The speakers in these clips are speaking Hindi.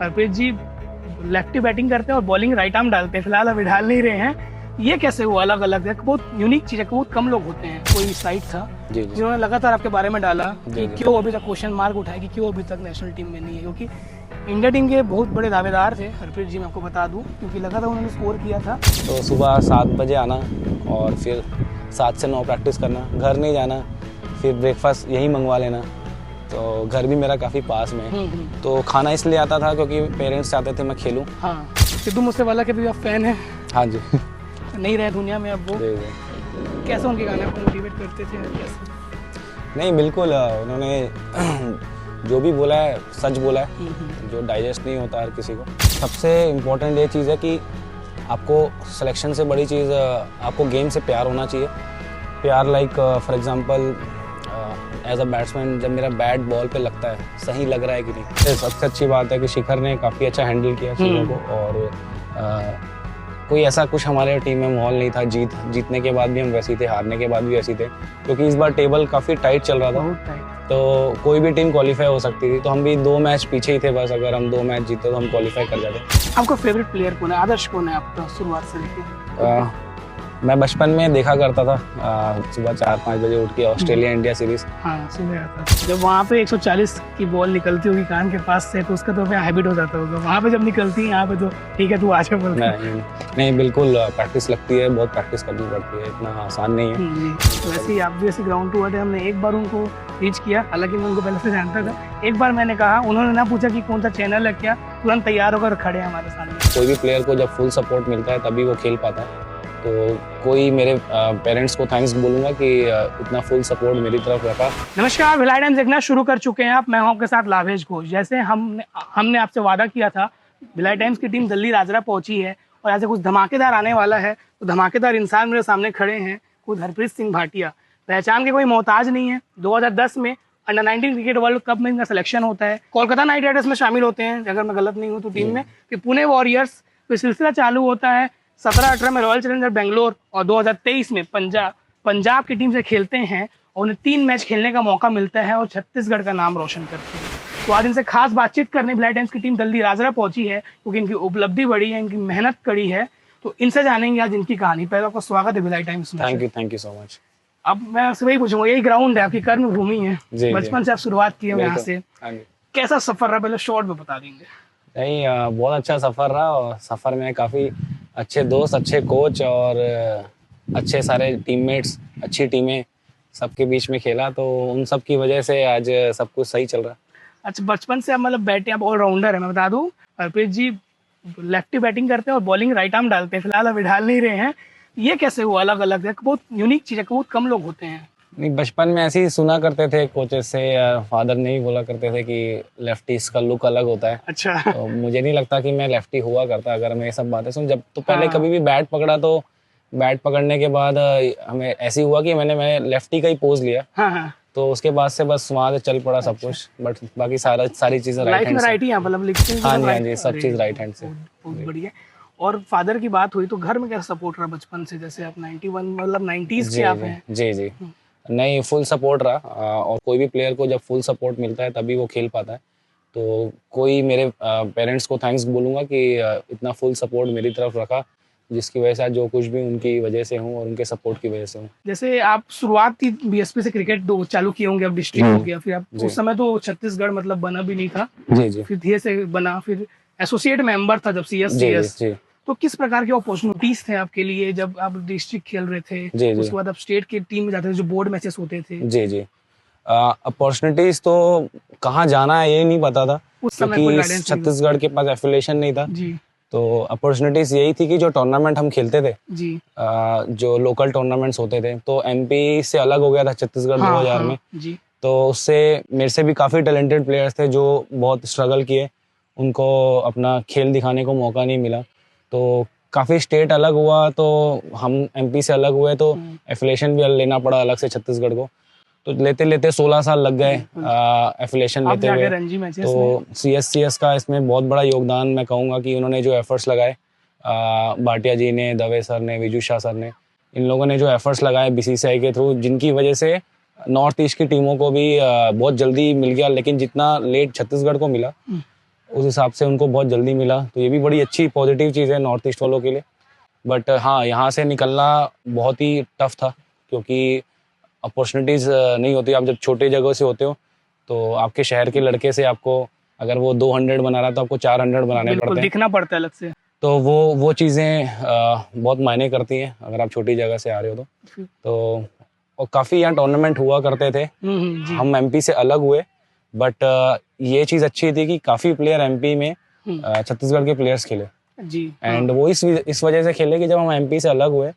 हरप्रीत जी लेफ्टी बैटिंग करते हैं और बॉलिंग राइट आर्म डालते हैं, फिलहाल अभी डाल नहीं रहे हैं। ये कैसे हुआ? अलग अलग है, बहुत यूनिक चीज़ है, बहुत कम लोग होते हैं। कोई साइट था जिन्होंने लगातार आपके बारे में डाला कि क्यों अभी तक क्वेश्चन मार्क उठाया कि क्यों अभी तक नेशनल टीम में नहीं है, क्योंकि इंडिया टीम के बहुत बड़े दावेदार थे हरप्रीत जी, मैं आपको बता दूं, क्योंकि लगातार उन्होंने स्कोर किया था। तो सुबह 7 बजे आना और फिर 7 से 9 प्रैक्टिस करना, घर नहीं जाना, फिर ब्रेकफास्ट यहीं मंगवा लेना। तो घर भी मेरा काफ़ी पास में है, तो खाना इसलिए आता था क्योंकि पेरेंट्स चाहते थे मैं खेलूँ। हाँ, सिद्धू मूसेवाला के भी आप फैन हैं? हाँ जी। नहीं रहे दुनिया में अब वो। कैसे उनके गाने आपको मोटिवेट करते थे? कैसे? नहीं, बिल्कुल उन्होंने जो भी बोला है सच बोला है, जो डाइजेस्ट नहीं होता हर किसी को। सबसे इम्पोर्टेंट ये चीज़ है कि आपको सिलेक्शन से बड़ी चीज़ आपको गेम से प्यार होना चाहिए। प्यार like for example as a batsman जब मेरा बैट बॉल पे लगता है, सही लग रहा है कि नहीं। सबसे अच्छी बात है कि शिखर ने काफ़ी अच्छा हैंडल किया चीज़ों को, और कोई ऐसा कुछ हमारे टीम में माहौल नहीं था। जीतने के बाद भी हम वैसे थे, हारने के बाद भी वैसे थे, क्योंकि इस बार टेबल काफ़ी टाइट चल रहा था। तो कोई भी टीम क्वालिफाई हो सकती थी, तो हम भी 2 मैच पीछे ही थे बस। अगर हम 2 मैच जीते तो हम क्वालिफाई कर जाते। आपका फेवरेट प्लेयर कौन है? आदर्श कौन है आपका शुरुआत से लेके? मैं बचपन में देखा करता था सुबह 4-5 बजे उठ के ऑस्ट्रेलिया इंडिया सीरीज। हाँ, सुबह आता। जब वहाँ पे 140 की बॉल निकलती होगी कान के पास से, तो उसका तो फिर हैबिट हो जाता होगा। वहाँ पे जब निकलती है, यहाँ पे तो ठीक है तू आजा बोल। नहीं, बिल्कुल प्रैक्टिस लगती है, बहुत प्रैक्टिस करनी पड़ती है, इतना आसान नहीं है। वैसे ही आप भी ऐसे ग्राउंड टू थे, हमने एक बार उनको रीच किया, हालांकि मैं उनको पहले से जानता था। एक बार मैंने कहा, उन्होंने ना पूछा कि कौन सा चैनल है क्या, तुरंत तैयार होकर खड़े हैं हमारे सामने। कोई भी प्लेयर को जब फुल सपोर्ट मिलता है तभी वो खेल पाता है। तो कोई मेरे पेरेंट्स को थैंक्स बोलूँगा कि इतना फुल सपोर्ट मेरी तरफ रखा। नमस्कार, भिलाई टाइम्स देखना शुरू कर चुके हैं आप। मैं हूं आपके साथ लाभेश घोष। जैसे हमने आपसे वादा किया था, भिलाई टाइम्स की टीम दिल्ली राजरा पहुंची है और ऐसे कुछ धमाकेदार आने वाला है। तो धमाकेदार इंसान मेरे सामने खड़े हैं, खुद हरप्रीत सिंह भाटिया। पहचान के कोई मोहताज नहीं है। 2010 में अंडर 19 क्रिकेट वर्ल्ड कप में इनका सिलेक्शन होता है, कोलकाता नाइट राइडर्स में शामिल होते हैं अगर मैं गलत नहीं हूँ तो टीम में। फिर पुणे वॉरियर्स, फिर सिलसिला चालू होता है 17-18 में रॉयल चैलेंजर बेंगलोर, और 2023 में पंजाब की टीम से खेलते हैं और उन्हें 3 मैच खेलने का मौका मिलता है और छत्तीसगढ़ का नाम रोशन करते हैं। तो आज इनसे खास बातचीत करने भिलाई टाइम्स की टीम दिल्ली राजरा पहुंची है, क्योंकि इनकी उपलब्धि बड़ी है, इनकी मेहनत कड़ी है। तो इनसे जानेंगे आज इनकी कहानी। पहले आपका स्वागत है भिलाई टाइम्स में। Thank you so much. अब मैं आपसे वही पूछूंगा, यही ग्राउंड है, आपकी कर्म भूमि है, बचपन से आप शुरुआत की है यहाँ से। कैसा सफर रहा, पहले शॉर्ट में बता देंगे? नहीं, बहुत अच्छा सफर रहा, और सफर में काफी अच्छे दोस्त, अच्छे कोच और अच्छे सारे टीममेट्स, अच्छी टीमें सबके बीच में खेला, तो उन सब की वजह से आज सब कुछ सही चल रहा। अच्छा, बचपन से आप मतलब बैटिंग, आप ऑलराउंडर है। मैं बता दूं, हरप्रीत जी लेफ्टी बैटिंग करते हैं और बॉलिंग राइट आर्म डालते हैं, फिलहाल अभी डाल नहीं रहे हैं। ये कैसे हुआ? अलग अलग है, बहुत यूनिक चीज़ है, बहुत कम लोग होते हैं। नहीं, बचपन में ऐसे ही सुना करते थे कोचेस से, फादर ने ही बोला करते थे कि लेफ्टीज का लुक अलग होता है। अच्छा। तो मुझे नहीं लगता कि मैं लेफ्टी हुआ करता अगर मैं ये सब बातें सुन। जब तो पहले कभी भी बैट पकड़ा, तो बैट पकड़ने के बाद हमें ऐसे हुआ कि मैंने लेफ्टी का ही पोज लिया। हाँ। तो उसके बाद से बस वहाँ से चल पड़ा सब कुछ। बट बाकी सारी चीजें राइट हैंड से। राइट ही मतलब लिखते हैं। हाँ जी, सब चीज राइट हैंड से। बहुत बढ़िया। और फादर की बात हुई तो घर में कैसा सपोर्ट रहा बचपन से? जैसे आप 91 मतलब 90s के आप हैं। जी। नहीं, फुल सपोर्ट रहा, और कोई भी प्लेयर को जब फुल सपोर्ट मिलता है तभी वो खेल पाता है। तो कोई मेरे पेरेंट्स को थैंक्स बोलूँगा कि इतना फुल सपोर्ट मेरी तरफ रखा, जिसकी वजह से आज जो कुछ भी उनकी वजह से हूँ और उनके सपोर्ट की वजह से हूँ। जैसे आप शुरुआत की बीएसपी से क्रिकेट चालू किए होंगे, अब डिस्ट्रिक्ट हो गया, फिर आप उस समय तो छत्तीसगढ़ मतलब बना भी नहीं था। जी। फिर धीरे से बना, फिर एसोसिएट मेंबर था जब सीएस। तो किस प्रकार के अपॉर्चुनिटीज थे आपके लिए जब आप डिस्ट्रिक्ट खेल रहे थे? उसके बाद आप स्टेट की टीम में जाते थे, जो बोर्ड मैचेस होते थे। जी। अपॉर्चुनिटीज तो कहाँ जाना है ये नहीं पता था, क्योंकि छत्तीसगढ़ के पास एफिलिएशन नहीं था। तो अपॉर्चुनिटीज यही थी कि जो टूर्नामेंट हम खेलते थे, जो लोकल टूर्नामेंट्स होते थे, तो एमपी से अलग हो गया था छत्तीसगढ़ 2000 में। तो उससे मेरे से भी काफी टैलेंटेड प्लेयर्स थे जो बहुत स्ट्रगल किए, उनको अपना खेल दिखाने को मौका नहीं मिला। तो काफ़ी स्टेट अलग हुआ, तो हम एमपी से अलग हुए, तो एफिलिएशन भी लेना पड़ा अलग से छत्तीसगढ़ को। तो लेते लेते 16 साल लग गए एफिलिएशन लेते हुए। तो सीएस का इसमें बहुत बड़ा योगदान मैं कहूँगा कि उन्होंने जो एफर्ट्स लगाए, भाटिया जी ने, दवे सर ने, विजू शाह सर ने, इन लोगों ने जो एफर्ट्स लगाए बीसीसीआई के थ्रू, जिनकी वजह से नॉर्थ ईस्ट की टीमों को भी बहुत जल्दी मिल गया, लेकिन जितना लेट छत्तीसगढ़ को मिला, उस हिसाब से उनको बहुत जल्दी मिला, तो ये भी बड़ी अच्छी पॉजिटिव चीज़ है नॉर्थ ईस्ट वालों के लिए। बट हाँ, यहाँ से निकलना बहुत ही टफ था, क्योंकि अपॉर्चुनिटीज़ नहीं होती। आप जब छोटे जगह से होते हो तो आपके शहर के लड़के से आपको अगर वो 200 बना रहा है तो आपको 400 बनाने पड़ते हैं, दिखना पड़ता है अलग से। तो वो चीज़ें बहुत मायने करती हैं अगर आप छोटी जगह से आ रहे हो तो और काफ़ी यहाँ टूर्नामेंट हुआ करते थे। हम एमपी से अलग हुए, बट ये चीज़ अच्छी थी कि काफ़ी प्लेयर एमपी में छत्तीसगढ़ के प्लेयर्स खेले जी। एंड वो इस वजह से खेले कि जब हम एमपी से अलग हुए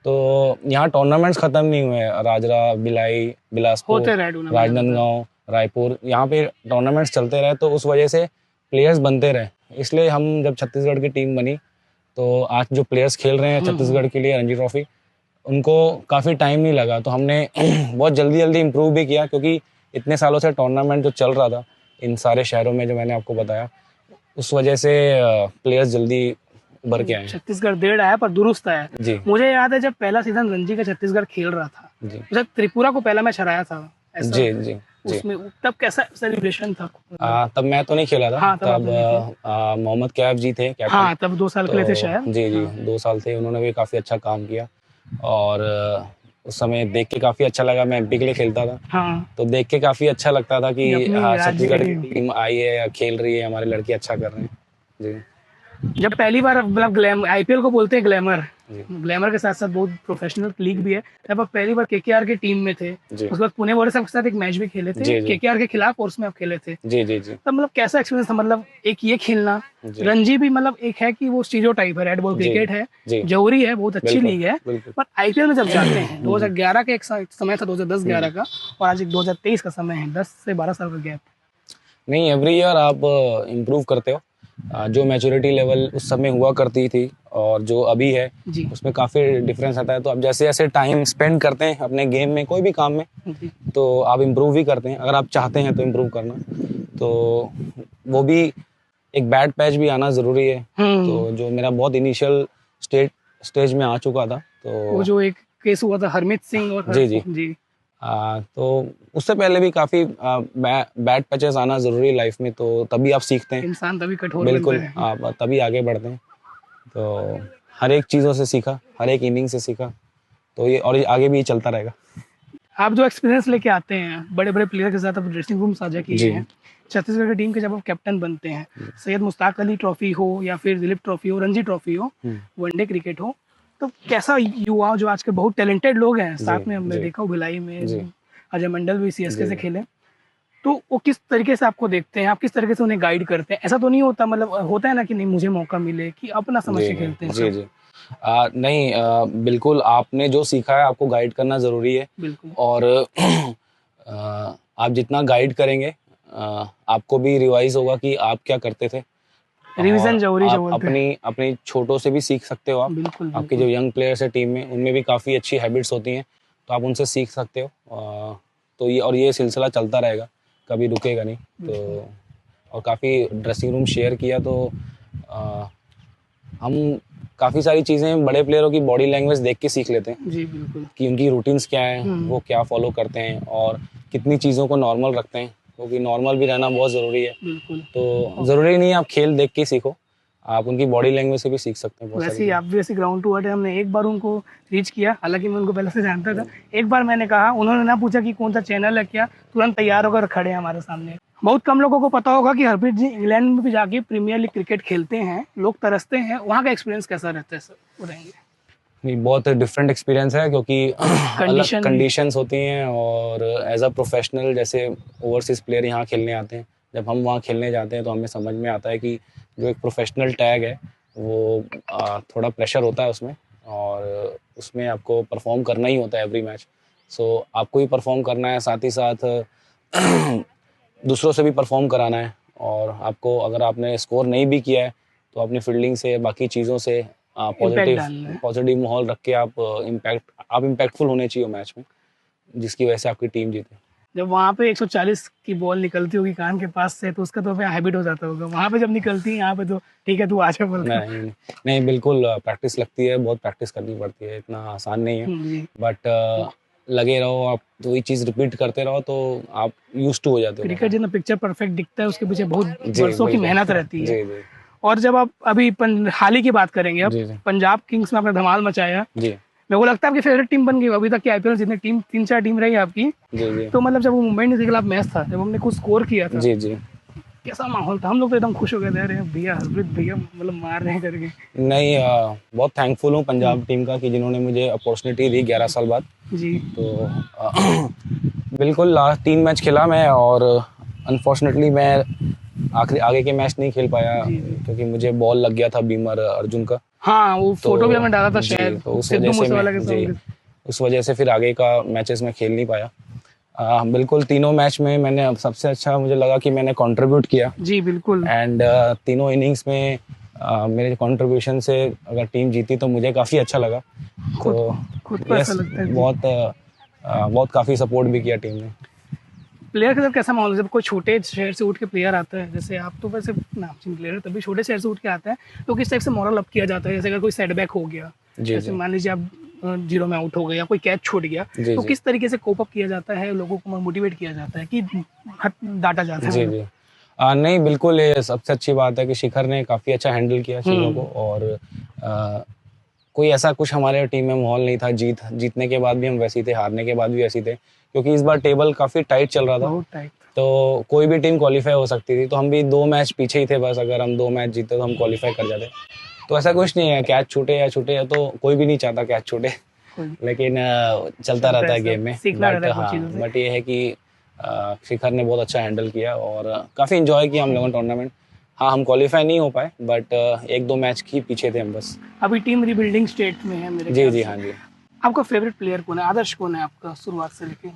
तो यहाँ टूर्नामेंट्स खत्म नहीं हुए। राजरा, भिलाई, बिलासपुर, राजनांदगांव, रायपुर, यहाँ पे टूर्नामेंट्स चलते रहे, तो उस वजह से प्लेयर्स बनते रहे। इसलिए हम जब छत्तीसगढ़ की टीम बनी तो आज जो प्लेयर्स खेल रहे हैं छत्तीसगढ़ के लिए रणजी ट्रॉफी, उनको काफ़ी टाइम नहीं लगा, तो हमने बहुत जल्दी जल्दी इम्प्रूव भी किया, क्योंकि इतने सालों से टूर्नामेंट जो चल रहा था इन सारे शहरों में जो मैंने आपको बताया, उस वजह से प्लेयर्स जल्दी उभर के आए। छत्तीसगढ़ देर आया पर दुरुस्त आया जी। मुझे याद है जब पहला सीजन रणजी का छत्तीसगढ़ खेल रहा था जी, जब त्रिपुरा को पहला मैच हराया था ऐसा, जी जी उसमें तब कैसा सेलिब्रेशन था? तब मैं तो नहीं खेला था। हाँ, तब मोहम्मद कैफ जी थे कैप्टन। हाँ, तब 2 साल के लिए थे शायद। जी जी, 2 साल थे, उन्होंने भी काफ़ी अच्छा काम किया और उस समय देख के काफ़ी अच्छा लगा। मैं एमपी के लिए खेलता था। हाँ, तो देख के काफ़ी अच्छा लगता था कि छत्तीसगढ़ की टीम आई है, खेल रही है, हमारे लड़के अच्छा कर रहे हैं। जी। जब पहली बार मतलब आईपीएल को बोलते हैं ग्लैमर, ग्लैमर के साथ साथ बहुत प्रोफेशनल लीग भी है। जब आप पहली बार केकेआर की टीम में थे, उसके बाद पुणे वारियर्स के साथ एक मैच भी खेले थे केकेआर के खिलाफ और उसमें आप खेले थे। जी जी जी। तब मतलब कैसा एक्सपीरियंस था? मतलब एक ये खेलना, रणजी भी मतलब एक है कि वो स्टीरियोटाइप है, रेड बॉल क्रिकेट है, जौहरी है, बहुत अच्छी लीग है, पर आईपीएल में जब जाते हैं 2011 का एक समय था, 2010-11 का, और आज 2023 का समय है, 10 से 12 साल का गैप। नहीं, एवरी ईयर आप इम्प्रूव करते हो। जो मैच्योरिटी लेवल उस समय हुआ करती थी और जो अभी है उसमें काफ़ी डिफरेंस आता है। तो आप जैसे जैसे टाइम स्पेंड करते हैं अपने गेम में, कोई भी काम में, तो आप इम्प्रूव भी करते हैं। अगर आप चाहते हैं तो इम्प्रूव करना, तो वो भी एक बैड पैच भी आना ज़रूरी है। तो जो मेरा बहुत इनिशियल स्टेज में आ चुका था, तो वो जो एक केस हुआ था हरमीत सिंह और जी जी जी, तो उससे पहले भी काफ़ी बैड पैचेस आना ज़रूरी है लाइफ में, तो तभी आप सीखते हैं, इंसान तभी कठोर बिल्कुल आप तभी आगे बढ़ते हैं। तो हर एक चीज़ों से सीखा, हर एक इनिंग से सीखा, तो ये और आगे भी चलता रहेगा। आप जो एक्सपीरियंस लेके आते हैं बड़े बड़े प्लेयर के साथ, आप ड्रेसिंग रूम साझा किए हैं, छत्तीसगढ़ की टीम के जब आप कैप्टन बनते हैं, सैयद मुश्ताक अली ट्रॉफी हो या फिर दिलीप ट्रॉफी हो, रणजी ट्रॉफी हो, वनडे क्रिकेट हो, तो कैसा युवा जो आजकल बहुत टैलेंटेड लोग हैं साथ में, हमने देखा भिलाई में अजय मंडल भी सीएसके से खेले, तो वो किस तरीके से आपको देखते हैं, आप किस तरीके से उन्हें गाइड करते हैं? ऐसा तो नहीं होता, मतलब होता है ना कि नहीं मुझे मौका मिले, कि अपना समझ के खेलते हैं? जी जी, नहीं, बिल्कुल आपने जो सीखा है आपको गाइड करना ज़रूरी है, बिल्कुल। और आप जितना गाइड करेंगे आपको भी रिवाइज होगा कि आप क्या करते थे। रिवीजन जरूरी है। अपनी छोटों से भी सीख सकते हो आप। बिल्कुल, आपके जो यंग प्लेयर्स है टीम में, उनमें भी काफ़ी अच्छी हैबिट्स होती हैं, तो आप उनसे सीख सकते हो। तो ये सिलसिला चलता रहेगा, कभी रुकेगा नहीं। तो और काफ़ी ड्रेसिंग रूम शेयर किया, तो हम काफ़ी सारी चीज़ें बड़े प्लेयरों की बॉडी लैंग्वेज देख के सीख लेते हैं। जी बिल्कुल, कि उनकी रूटीन्स क्या हैं, वो क्या फॉलो करते हैं और कितनी चीज़ों को नॉर्मल रखते हैं, क्योंकि नॉर्मल भी रहना बहुत ज़रूरी है। बिल्कुल, तो ज़रूरी नहीं है आप खेल देख के सीखो, आप उनकी बॉडी लैंग्वेज से भी सीख सकते हैं। वैसे ही आप भी ऐसे ग्राउंड टू वर्ड है, हमने एक बार उनको रीच किया, हालांकि मैं उनको पहले से जानता था। एक बार मैंने कहा, उन्होंने ना पूछा कि कौन सा चैनल है क्या, तुरंत तैयार होकर खड़े हैं हमारे सामने। बहुत कम लोगों को पता होगा कि हरप्रीत जी इंग्लैंड में भी जाके प्रीमियर लीग क्रिकेट खेलते हैं, लोग तरसते हैं, वहाँ का एक्सपीरियंस कैसा रहता है सर, बताएंगे? नहीं, बहुत डिफरेंट एक्सपीरियंस है, क्योंकि अलग कंडीशंस होती हैं, और एज अ प्रोफेशनल जैसे ओवरसीज प्लेयर यहाँ खेलने आते हैं, जब हम वहाँ खेलने जाते हैं तो हमें समझ में आता है कि जो एक प्रोफेशनल टैग है वो थोड़ा प्रेशर होता है उसमें, और उसमें आपको परफॉर्म करना ही होता है एवरी मैच। सो आपको ही परफॉर्म करना है, साथ ही साथ दूसरों से भी परफॉर्म कराना है, और आपको अगर आपने स्कोर नहीं भी किया है तो अपनी फील्डिंग से, बाकी चीज़ों से पॉजिटिव माहौल रख के आप इम्पैक्टफुल होने चाहिए मैच में, जिसकी वजह से आपकी टीम जीते। जब वहाँ पे 140 की बॉल निकलती होगी कान के पास से, तो उसका तो फिर हैबिट हो जाता होगा। वहाँ पे जब निकलती है, यहाँ पे तो ठीक है तू आजा बोल। नहीं, बिल्कुल प्रैक्टिस लगती है, बहुत प्रैक्टिस करनी पड़ती है, इतना आसान नहीं है। बट लगे रहो, आप तो वही चीज रिपीट करते रहो तो आप यूज्ड टू हो जाते हो। क्रिकेट जितना पिक्चर परफेक्ट दिखता है उसके पीछे बहुत जी, वर्षों की बिल्कुल। मेहनत रहती है। जी जी और जब आप अभी हाल ही की बात करेंगे, अब जी जी पंजाब किंग्स में आपने धमाल मचाया, जी मेरे को लगता है आपकी फेवरेट टीम बन गई अभी तक की आईपीएल जितने टीम 3-4 टीम रही आपकी। जी जी तो मतलब जब वो मुंबई इंडियंस के खिलाफ मैच था, जब हमने कुछ स्कोर किया था, जी जी। कैसा माहौल था? हम लोग तो एकदम खुश हो गए थे, अरे भैया हरप्रीत भैया मतलब मार रहे हैं करके। नहीं, बहुत थैंकफुल हूँ पंजाब टीम का कि जिन्होंने मुझे अपॉर्चुनिटी दी 11 साल बाद। जी तो बिल्कुल लास्ट 3 मैच खेला मैं, और अनफॉर्चुनेटली मैं आगे के मैच नहीं खेल पाया जी जी। क्योंकि मुझे बॉल लग गया था बीमर अर्जुन का। हाँ, वो तो फोटो भी हमने डाला था जी, शायद, तो उस सिद्धू वजह से मूसेवाला मैं के जी सॉन्ग। उस वजह से फिर आगे का मैचेस में खेल नहीं पाया। बिल्कुल तीनों मैच में मैंने सबसे अच्छा मुझे लगा कि मैंने कंट्रीब्यूट किया। जी बिल्कुल। एंड तीनों इनिंग्स में मेरे कंट्रीब्यूशन से अगर टीम जीती तो मुझे काफ़ी अच्छा लगा। खुद तो खुद को ऐसा यस, लगता है जी। बहुत काफ़ी सपोर्ट भी किया टीम ने। प्लेयर के साथ कैसा माहौल है जब कोई छोटे शहर से उठ के प्लेयर आता है? जैसे आप तो वैसे नामचीन प्लेयर है, तभी छोटे शहर से उठ के आता है, तो किस टाइप से मॉरल अप किया जाता है? जैसे अगर कोई सेटबैक हो गया, जी जैसे जी मान लीजिए आप 0 में आउट हो गए या कोई कैच छूट गया, जी तो जी किस तरीके से कोप अप किया जाता है? लोगों को मोटिवेट किया जाता है कि डांटा जाता है? जी जी। नहीं, बिल्कुल ये सबसे अच्छी बात है कि शिखर ने काफ़ी अच्छा हैंडल किया चीज़ों को। और आ, कोई ऐसा कुछ हमारे टीम में माहौल नहीं था। जीतने के बाद भी हम वैसे ही थे, हारने के बाद भी वैसे ही थे, क्योंकि इस बार टेबल काफ़ी टाइट चल रहा था। बहुत टाइट। तो कोई भी टीम क्वालिफाई हो सकती थी, तो हम भी 2 मैच पीछे ही थे बस। अगर हम 2 मैच जीते तो हम क्वालिफाई कर जाते। तो ऐसा कुछ नहीं है, कैच छूटे या तो कोई भी नहीं चाहता कैच छूटे, लेकिन चलता रहता है गेम में। बट हाँ, बट ये है कि शिखर ने बहुत अच्छा हैंडल किया और काफ़ी इंजॉय किया हम लोगों ने टूर्नामेंट। हाँ, हम क्वालिफाई नहीं हो पाए, बट 1-2 मैच ही पीछे थे हम बस। अभी टीम रीबिल्डिंग स्टेट में है मेरे जी ख्याल जी से। हाँ जी। आपका फेवरेट प्लेयर कौन है? आदर्श कौन है आपका शुरुआत से लेके?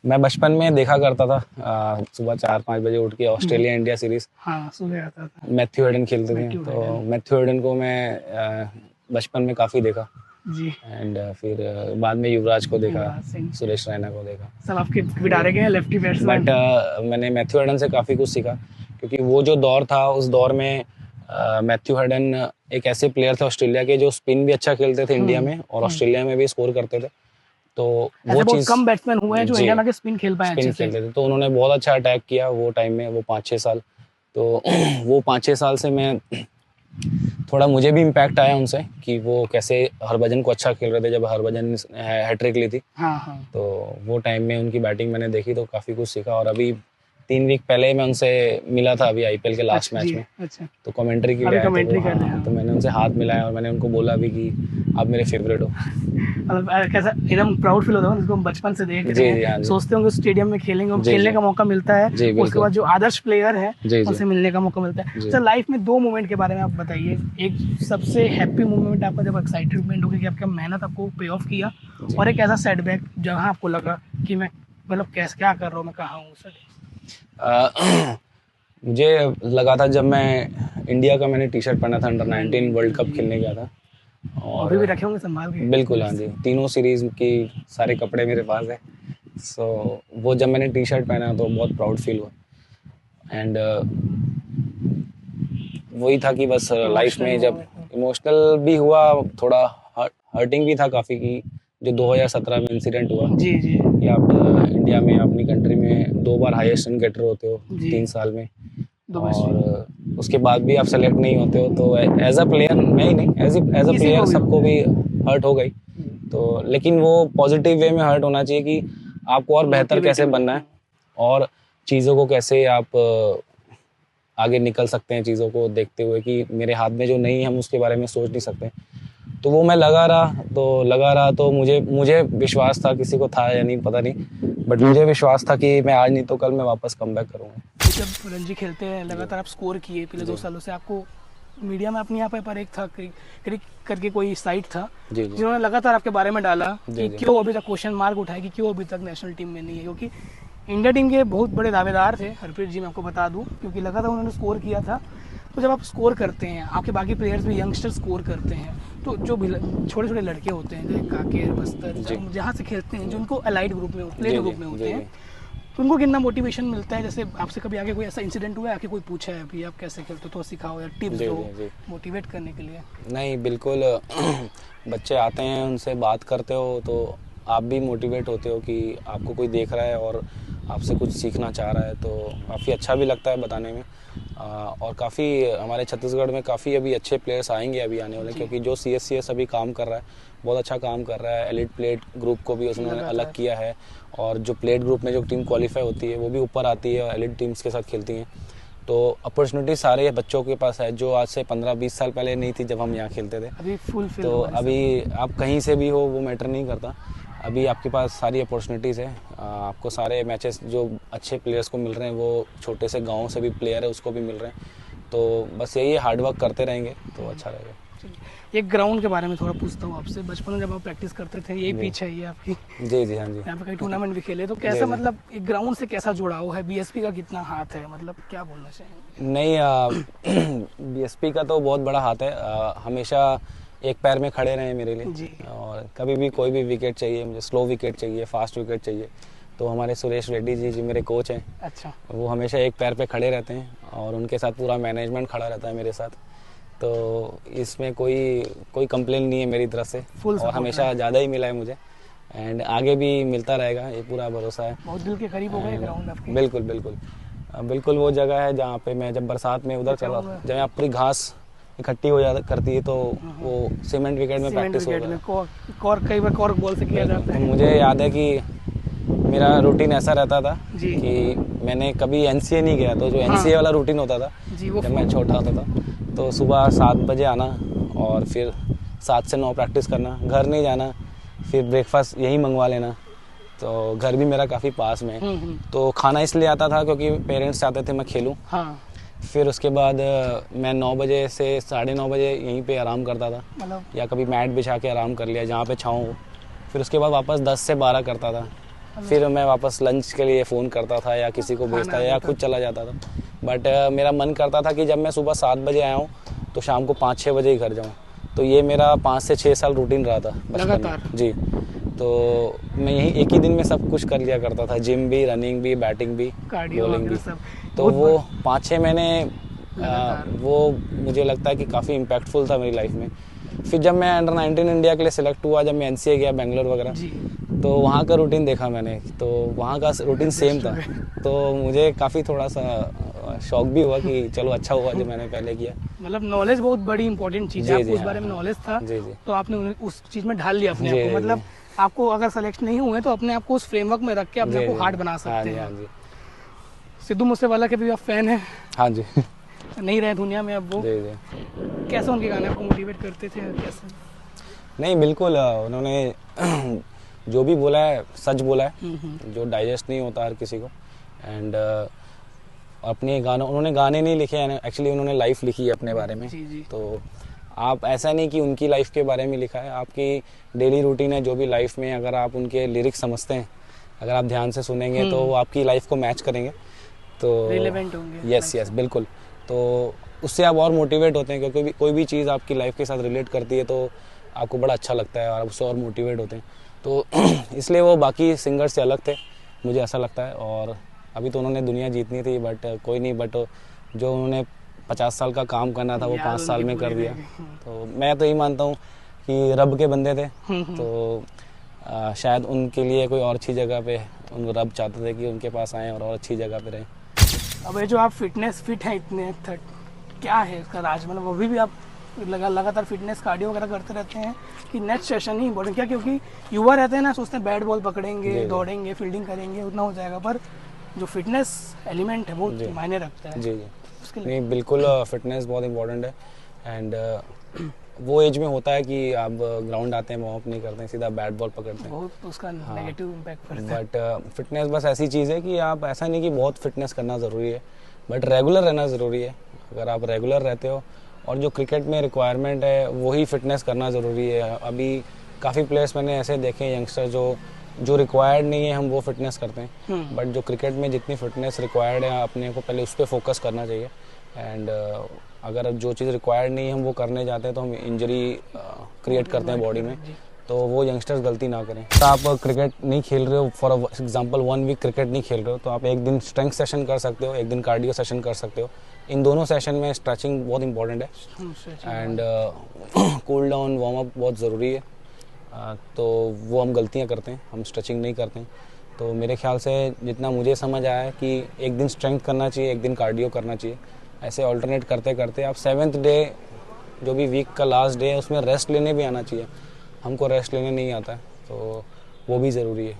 मैं बचपन में देखा करता था, सुबह 4-5 बजे उठ के ऑस्ट्रेलिया इंडिया सीरीज। हाँ, सुबह आता था। मैथ्यू हेडन खेलते थे, तो मैथ्यू हेडन को मैं बचपन में काफ़ी देखा। जी। एंड फिर बाद में युवराज को देखा, सुरेश रैना को देखा। सब आपके बिटारे गए लेफ्टी बैट्समैन। बट मैंने मैथ्यू हेडन से काफ़ी कुछ सीखा, क्योंकि वो जो दौर था उस दौर में मैथ्यू हेडन एक ऐसे प्लेयर थे ऑस्ट्रेलिया के जो स्पिन भी अच्छा खेलते थे इंडिया में, और ऑस्ट्रेलिया में भी स्कोर करते थे। तो वो चीज़ कम बैट्समैन हुए हैं जो इंडिया में स्पिन खेल पाए अच्छे से। खेलते थे, तो उन्होंने बहुत अच्छा अटैक किया वो टाइम में, वो 5-6 साल। तो वो 5-6 साल से मैं थोड़ा मुझे भी इम्पैक्ट आया उनसे कि वो कैसे हरभजन को अच्छा खेल रहे थे जब हरभजन ने हैट्रिक ली थी। हाँ हाँ। तो वो टाइम में उनकी बैटिंग मैंने देखी तो काफ़ी कुछ सीखा। और अभी 3 वीक पहले मैं उनसे मिला था अभी आईपीएल के लास्ट मैच में। अच्छा। तो कमेंट्री के लिए आया, तो मैंने उनसे हाथ मिलाया और मैंने उनको बोला भी कि आप मेरे फेवरेट हो। मतलब कैसा एकदम प्राउड फील होता है जिसको हम बचपन से देख रहे हैं, सोचते होंगे स्टेडियम में खेलेंगे, खेलने का मौका मिलता है, उसके बाद जो आदर्श प्लेयर है उनसे मिलने का मौका मिलता है। सर, लाइफ में 2 मोमेंट के बारे में आप बताइए। एक सबसे हैप्पी मोमेंट आपका जब एक्साइटमेंट होगी कि आपका मेहनत आपको पे ऑफ किया, और एक ऐसा सेटबैक जहाँ आपको लगा कि मैं मतलब कैसे क्या कर रहा हूँ, मैं कहाँ हूँ सर? मुझे लगा था जब मैं इंडिया का मैंने टी शर्ट पहना था, अंडर 19 वर्ल्ड कप खेलने गया था। और अभी भी रखे होंगे संभाल के? बिल्कुल, हाँ जी, तीनों सीरीज की सारे कपड़े मेरे पास है। सो वो जब मैंने टी शर्ट पहना तो बहुत प्राउड फील हुआ। एंड वही था कि बस लाइफ में जब इमोशनल भी हुआ, थोड़ा हर्टिंग भी था काफ़ी, कि जो 2017 में इंसिडेंट हुआ जी जी, कि आप इंडिया में अपनी कंट्री में 2 बार हाईएस्ट रन गेटर होते हो 3 साल में, और उसके बाद भी आप सेलेक्ट नहीं होते हो। तो एज अ प्लेयर, मैं ही नहीं, एज अ प्लेयर सबको भी हर्ट हो गई। तो लेकिन वो पॉजिटिव वे में हर्ट होना चाहिए कि आपको और बेहतर कैसे बनना है और चीज़ों को कैसे आप आगे निकल सकते हैं, चीज़ों को देखते हुए कि मेरे हाथ में जो नहीं है हम उसके बारे में सोच नहीं सकते। तो वो मैं लगा रहा तो मुझे विश्वास था, किसी को था या नहीं पता नहीं, बट मुझे विश्वास था कि मैं आज नहीं तो कल मैं वापस कमबैक करूँगा। जब रणजी खेलते हैं लगातार आप स्कोर किए पिछले 2 सालों से, आपको मीडिया में अपने यहाँ पर एक था क्रिक करके कोई साइट था जिन्होंने लगातार आपके बारे में डाला कि क्यों अभी तक क्वेश्चन मार्क उठाया कि क्यों अभी तक नेशनल टीम में नहीं है, क्योंकि इंडिया टीम के बहुत बड़े दावेदार थे हरप्रीत जी, मैं आपको बता दूं, क्योंकि लगातार उन्होंने स्कोर किया था। तो जब आप स्कोर करते हैं, आपके बाकी प्लेयर्स भी यंगस्टर स्कोर करते हैं, तो जो भी छोटे छोटे लड़के होते हैं जैसे काकेर, बस्तर, जहाँ से खेलते हैं, जो उनको अलाइड ग्रुप में प्लेयर ग्रुप में होते हैं, तो उनको कितना मोटिवेशन मिलता है? जैसे आपसे कभी आगे कोई ऐसा इंसिडेंट हुआ है, आके कोई पूछा है अभी आप कैसे खेलते हो, तो सिखाओ या टिप्स दो मोटिवेट करने के लिए? नहीं, बिल्कुल। बच्चे आते हैं, उनसे बात करते हो तो आप भी मोटिवेट होते हो कि आपको कोई देख रहा है और आपसे कुछ सीखना चाह रहा है, तो काफ़ी अच्छा भी लगता है बताने में। और काफ़ी हमारे छत्तीसगढ़ में काफ़ी अभी अच्छे प्लेयर्स आएंगे अभी आने वाले, क्योंकि जो CSCS अभी काम कर रहा है बहुत अच्छा काम कर रहा है। एलिट प्लेट ग्रुप को भी उसने अलग किया है, और जो प्लेट ग्रुप में जो टीम क्वालिफाई होती है वो भी ऊपर आती है और एलिट टीम्स के साथ खेलती हैं। तो अपॉर्चुनिटी सारे बच्चों के पास है जो आज से 15-20 साल पहले नहीं थी जब हम यहाँ खेलते थे। अभी फुल फिल तो अभी आप कहीं से भी हो वो मैटर नहीं करता, अभी आपके पास सारी अपॉर्चुनिटीज़ है। आपको सारे मैचेस जो अच्छे प्लेयर्स को मिल रहे हैं वो छोटे से गाँव से भी प्लेयर है उसको भी मिल रहे हैं। तो बस यही हार्डवर्क करते रहेंगे तो अच्छा रहेगा। एक ग्राउंड के बारे में थोड़ा पूछता हूँ आपसे, बचपन में जब आप प्रैक्टिस करते थे, यही पिच है ये आपकी? जी जी, हाँ जी। यहाँ पे कई टूर्नामेंट भी खेले, तो कैसा मतलब एक ग्राउंड से कैसा जुड़ाव है? BSP का कितना हाथ है, मतलब क्या बोलना चाहिए? नहीं, BSP का तो बहुत बड़ा हाथ है। हमेशा एक पैर में खड़े रहे मेरे लिए जी। और कभी भी कोई भी विकेट चाहिए मुझे, स्लो विकेट चाहिए, फास्ट विकेट चाहिए, तो हमारे सुरेश रेड्डी जी जी मेरे कोच हैं। अच्छा। वो हमेशा एक पैर पे खड़े रहते हैं और उनके साथ पूरा मैनेजमेंट खड़ा रहता है मेरे साथ, तो इसमें कोई कंप्लेन नहीं है मेरी तरफ से, और हमेशा ज़्यादा ही मिला है मुझे एंड आगे भी मिलता रहेगा, ये पूरा भरोसा है। बहुत दिल के करीब हो गए ग्राउंड आपके। बिल्कुल बिल्कुल बिल्कुल, वो जगह है जहाँ पे मैं जब बरसात में उधर चला, जब यहाँ पूरी घास इकट्ठी हो जाती करती है तो वो सीमेंट विकेट में प्रैक्टिस होता है, कई बार कॉर्क बॉल से किया जाता है। मुझे याद है कि मेरा रूटीन ऐसा रहता था कि मैंने कभी NCA नहीं गया, तो जो NCA वाला रूटीन होता था जब मैं छोटा होता था, तो सुबह 7 बजे आना और फिर 7 से 9 प्रैक्टिस करना, घर नहीं जाना, फिर ब्रेकफास्ट यहीं मंगवा लेना, तो घर भी मेरा काफ़ी पास में है। तो खाना इसलिए आता था क्योंकि पेरेंट्स चाहते थे मैं खेलूँ। हाँ। फिर उसके बाद मैं 9 बजे से 9:30 बजे यहीं पे आराम करता था, या कभी मैट बिछा के आराम कर लिया जहाँ पे छाँव हो। फिर उसके बाद वापस 10 से 12 करता था, फिर मैं वापस लंच के लिए फ़ोन करता था या किसी को भेजता या खुद चला जाता था। बट मेरा मन करता था कि जब मैं सुबह 7 बजे आया हूँ तो शाम को 5-6 बजे ही घर जाऊँ, तो ये मेरा 5 से 6 साल रूटीन रहा था लगातार जी। तो मैं यही एक ही दिन में सब कुछ कर लिया करता था, जिम भी, रनिंग भी, बैटिंग भी, बॉलिंग भी। तो वो 5-6 महीने वो मुझे लगता है कि काफ़ी इम्पैक्टफुल था मेरी लाइफ में। फिर जब मैं अंडर 19 इंडिया के लिए सिलेक्ट हुआ, जब मैं NCA गया बेंगलोर वगैरह, तो वहाँ का रूटीन देखा मैंने, तो वहाँ का रूटीन सेम था, तो मुझे काफ़ी थोड़ा सा शौक भी हुआ कि चलो अच्छा हुआ जो मैंने पहले किया। मतलब नॉलेज बहुत बड़ी इंपॉर्टेंट चीज़ है, आपको उस बारे में नॉलेज था तो आपने उस चीज़ में ढाल लिया अपने आप को। मतलब आपको अगर सेलेक्ट नहीं हुए तो अपने आप को उस फ्रेमवर्क में रख के अपने आप को हार्ड बना सकते हैं। सिद्धू मूसेवाला के भी आप फैन हैं? हाँ जी। नहीं रहे दुनिया में अब वो, कैसे उनके गाने आपको मोटिवेट करते थे? कैसे? नहीं, बिल्कुल उन्होंने जो भी बोला है सच बोला है, जो डाइजेस्ट नहीं होता हर किसी को। एंड अपने गानों, उन्होंने गाने नहीं लिखे हैं एक्चुअली, उन्होंने लाइफ लिखी है अपने बारे में। तो आप ऐसा नहीं कि उनकी लाइफ के बारे में लिखा है, आपकी डेली रूटीन है जो भी लाइफ में, अगर आप उनके लिरिक्स समझते हैं, अगर आप ध्यान से सुनेंगे तो वो आपकी लाइफ को मैच करेंगे, तो रिलेवेंट होंगे। यस बिल्कुल, तो उससे आप और मोटिवेट होते हैं, क्योंकि कोई भी चीज़ आपकी लाइफ के साथ रिलेट करती है तो आपको बड़ा अच्छा लगता है और आप उससे और मोटिवेट होते हैं। तो इसलिए वो बाकी सिंगर से अलग थे, मुझे ऐसा लगता है। और अभी तो उन्होंने दुनिया जीतनी थी, बट कोई नहीं, बट जो उन्होंने 50 साल का काम करना था वो 5 साल में कर दिया। तो मैं तो यही मानता हूँ कि रब के बंदे थे, तो शायद उनके लिए कोई और अच्छी जगह पे उनको रब चाहते थे कि उनके पास आएँ और अच्छी जगह पे रहें। अब ये जो आप फिट हैं इतने, क्या है इसका राज? मतलब अभी भी आप लगातार फिटनेस कार्डियो वगैरह करते रहते हैं कि नेक्स्ट सेशन ही इम्पोर्टेंट? क्या क्योंकि युवा रहते हैं ना, सोचते हैं बैट बॉल पकड़ेंगे, दौड़ेंगे, फील्डिंग करेंगे, उतना हो जाएगा, पर जो फिटनेस एलिमेंट है वो मायने रखता है। जी जी, नहीं बिल्कुल, फिटनेस बहुत इम्पोर्टेंट है। एंड वो एज में होता है कि आप ग्राउंड आते हैं, वार्म अप नहीं करते हैं, सीधा बैट बॉल पकड़ते हैं, बहुत उसका नेगेटिव इम्पैक्ट पड़ता है। बट फिटनेस बस ऐसी चीज़ है कि आप, ऐसा नहीं कि बहुत फिटनेस करना ज़रूरी है, बट रेगुलर रहना ज़रूरी है। अगर आप रेगुलर रहते हो, और जो क्रिकेट में रिक्वायरमेंट है वही फिटनेस करना ज़रूरी है। अभी काफ़ी प्लेयर्स मैंने ऐसे देखे यंगस्टर जो रिक्वायर्ड नहीं है हम वो फिटनेस करते हैं, बट जो क्रिकेट में जितनी फिटनेस रिक्वायर्ड है अपने को पहले उस पर फोकस करना चाहिए। एंड अगर जो चीज़ रिक्वायर्ड नहीं है हम वो करने जाते हैं तो हम इंजरी क्रिएट करते हैं बॉडी में, तो वो यंगस्टर्स गलती ना करें। तो आप क्रिकेट नहीं खेल रहे हो, फॉर एग्जांपल 1 वीक क्रिकेट नहीं खेल रहे हो, तो आप एक दिन स्ट्रेंथ सेशन कर सकते हो, एक दिन कार्डियो सेशन कर सकते हो। इन दोनों सेशन में स्ट्रेचिंग बहुत इंपॉर्टेंट है, and cool down warm up बहुत ज़रूरी है। तो वो हम गलतियाँ करते हैं, हम स्ट्रेचिंग नहीं करते हैं। तो मेरे ख्याल से जितना मुझे समझ आया है कि एक दिन स्ट्रेंथ करना चाहिए, एक दिन कार्डियो करना चाहिए, ऐसे ऑल्टरनेट करते करते आप 7th डे जो भी वीक का लास्ट डे है उसमें रेस्ट लेने भी आना चाहिए। हमको रेस्ट लेने नहीं आता है, तो वो भी ज़रूरी है।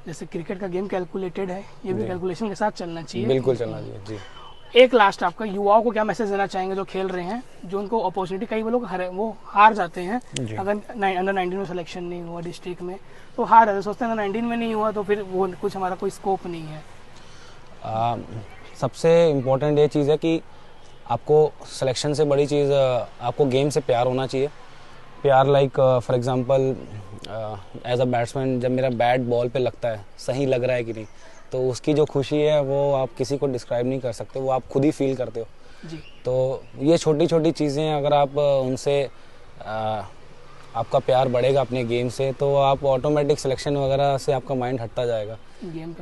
जैसे क्रिकेट का गेम कैलकुलेटेड है, ये भी कैलकुलेशन के साथ चलना चाहिए। बिल्कुल चलना चाहिए जी। एक लास्ट आपका युवाओं को क्या मैसेज देना चाहेंगे जो खेल रहे हैं, जो उनको अपॉर्चुनिटी, कई लोग वो हार जाते हैं अगर अंडर 19 में सिलेक्शन नहीं हुआ डिस्ट्रिक्ट में, तो हार जाते, सोचते हैं अंडर 19 में नहीं हुआ तो फिर वो कुछ हमारा कोई स्कोप नहीं है। सबसे इम्पोर्टेंट ये चीज़ है कि आपको सिलेक्शन से बड़ी चीज़ आपको गेम से प्यार होना चाहिए। प्यार like for example as a batsman जब मेरा बैट बॉल पे लगता है, सही लग रहा है कि नहीं, तो उसकी जो खुशी है वो आप किसी को डिस्क्राइब नहीं कर सकते, वो आप खुद ही फील करते हो जी। तो ये छोटी छोटी चीज़ें अगर आप उनसे आपका प्यार बढ़ेगा अपने गेम से, तो आप ऑटोमेटिक सिलेक्शन वगैरह से आपका माइंड हटता जाएगा, गेम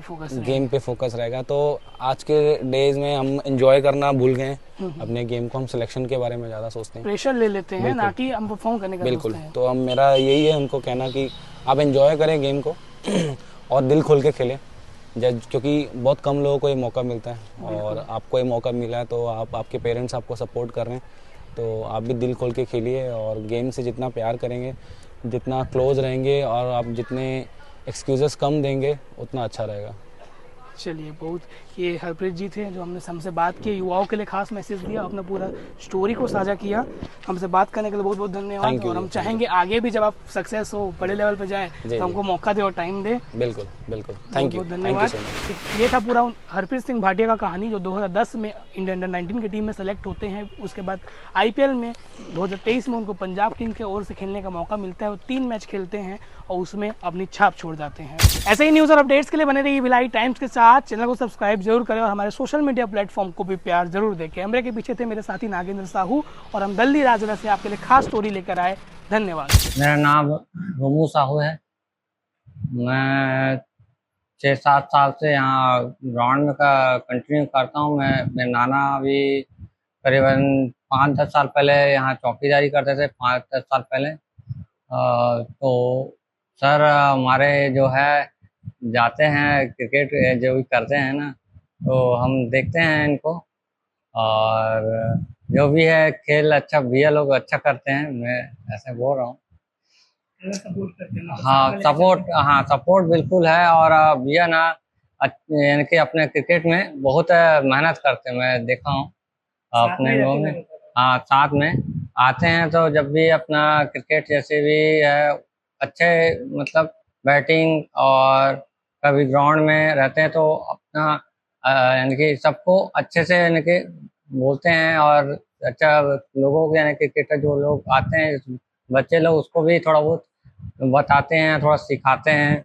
पे फोकस रहेगा। तो आज के डेज में हम एंजॉय करना भूल गए अपने गेम को, हम सिलेक्शन के बारे में ज़्यादा सोचते हैं, प्रेशर ले लेते हैं, ना कि हम परफॉर्म करने का। बिल्कुल, तो हम मेरा यही है उनको कहना कि आप एंजॉय करें गेम को और दिल खोल के खेलें, क्योंकि बहुत कम लोगों को ये मौका मिलता है और आपको ये मौका मिला है, तो आपके पेरेंट्स आपको सपोर्ट कर रहे हैं, तो आप भी दिल खोल के खेलिए और गेम से जितना प्यार करेंगे, जितना क्लोज रहेंगे और आप जितने एक्सक्यूज़ेस कम देंगे उतना अच्छा रहेगा। चलिए, बहुत, ये हरप्रीत जी थे जो हमसे बात की, युवाओं के लिए खास मैसेज दिया, अपना पूरा स्टोरी को साझा किया। हमसे बात करने के लिए बहुत बहुत धन्यवाद। और हम चाहेंगे आगे भी जब आप सक्सेस हो, बड़े लेवल पे जाए, तो हमको मौका दे और टाइम दे। बिल्कुल बिल्कुल, थैंक यू, धन्यवाद। ये था पूरा हरप्रीत सिंह भाटिया का कहानी, जो 2010 में इंडिया अंडर 19 की टीम में सेलेक्ट होते हैं। उसके बाद IPL में 2023 में उनको पंजाब किंग्स की ओर से खेलने का मौका मिलता है। वो 3 मैच खेलते हैं और उसमें अपनी छाप छोड़ जाते हैं। ऐसे ही न्यूज़ और अपडेट्स के लिए बने रहिए भिलाई टाइम्स के साथ। चैनल को सब्सक्राइब जरूर करें और हमारे सोशल मीडिया प्लेटफॉर्म को भी प्यार जरूर दें। कैमरे के पीछे थे मेरे साथी नागेंद्र साहू और हम दिल्ली राजरा से आपके लिए खास स्टोरी लेकर आए। धन्यवाद। मेरा नाम रोमू साहू है। मैं 6-7 साल से यहाँ ग्राउंड में का कंटिन्यू करता हूँ। मेरे नाना भी करीबन 5-10 साल पहले यहाँ चौकीदारी करते थे, 5-10 साल पहले। तो सर हमारे जो है जाते हैं क्रिकेट जो भी करते हैं ना, तो हम देखते हैं इनको, और जो भी है खेल अच्छा, भैया लोग अच्छा करते हैं, मैं ऐसे बोल रहा हूँ। हाँ, सपोर्ट बिल्कुल है। और भैया ना यानी कि अपने क्रिकेट में बहुत मेहनत करते हैं, मैं देखा हूँ अपने लोगों में। हाँ, साथ में आते हैं, तो जब भी अपना क्रिकेट जैसे भी है अच्छे, मतलब बैटिंग, और कभी ग्राउंड में रहते हैं तो अपना यानी कि सबको अच्छे से यानी कि बोलते हैं, और अच्छा लोगों को यानी क्रिकेटर जो लोग आते हैं, बच्चे लोग, उसको भी थोड़ा बहुत बताते हैं, थोड़ा सिखाते हैं।